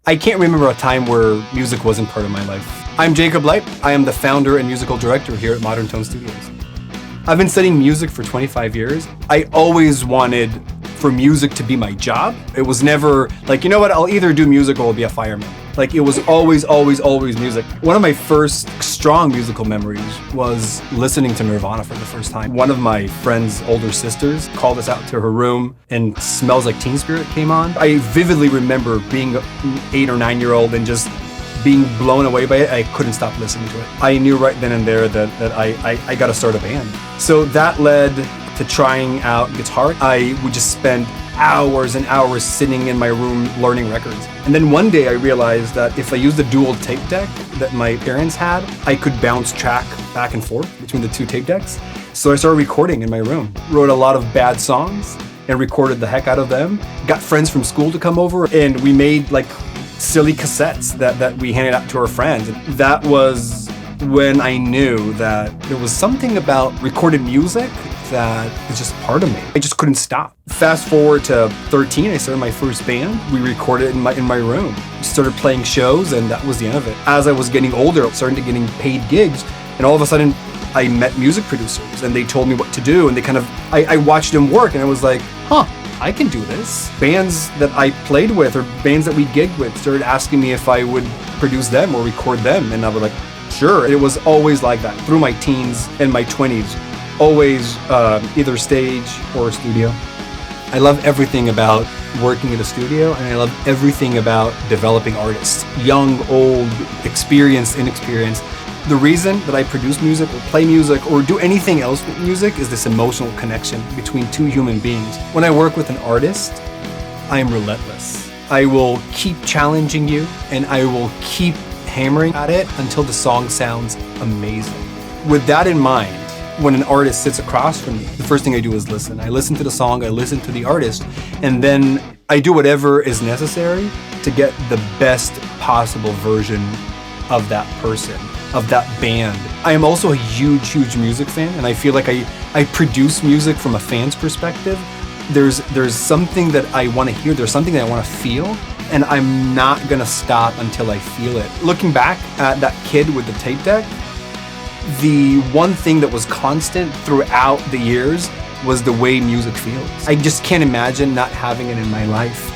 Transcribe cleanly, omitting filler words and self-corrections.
I can't remember a time where music wasn't part of my life. I'm Jacob Light. I am the founder and musical director here at ModernTone Studios. I've been studying music for 25 years. I always wanted for music to be my job. It was never like, you know what, I'll either do music or I'll be a fireman. Like, it was always music. One of my first strong musical memories was listening to Nirvana for the first time. One of my friend's older sisters called us out to her room and Smells Like Teen Spirit came on. I vividly remember being an 8 or 9 year old and just being blown away by it. I couldn't stop listening to it. I knew right then and there that I got to start a band. So that led to trying out guitar. I would just spend hours and hours sitting in my room learning records. And then one day I realized that if I used the dual tape deck that my parents had, I could bounce track back and forth between the two tape decks. So I started recording in my room. Wrote a lot of bad songs and recorded the heck out of them. Got friends from school to come over and we made like silly cassettes that we handed out to our friends. And that was when I knew that there was something about recorded music that is just part of me. I just couldn't stop. Fast forward to 13, I started my first band. We recorded in my room. Started playing shows and that was the end of it. As I was getting older, I started getting paid gigs and all of a sudden I met music producers and they told me what to do and they I watched them work and I was like, huh, I can do this. Bands that I played with or bands that we gigged with started asking me if I would produce them or record them and I was like, sure. It was always like that through my teens and my 20s. Always either stage or studio. I love everything about working at a studio and I love everything about developing artists. Young, old, experienced, inexperienced. The reason that I produce music or play music or do anything else with music is this emotional connection between two human beings. When I work with an artist, I am relentless. I will keep challenging you and I will keep hammering at it until the song sounds amazing. With that in mind, when an artist sits across from me, the first thing I do is listen. I listen to the song, I listen to the artist, and then I do whatever is necessary to get the best possible version of that person, of that band. I am also a huge music fan, and I feel like I produce music from a fan's perspective. There's something that I want to hear, there's something that I want to feel, and I'm not gonna stop until I feel it. Looking back at that kid with the tape deck, the one thing that was constant throughout the years was the way music feels. I just can't imagine not having it in my life.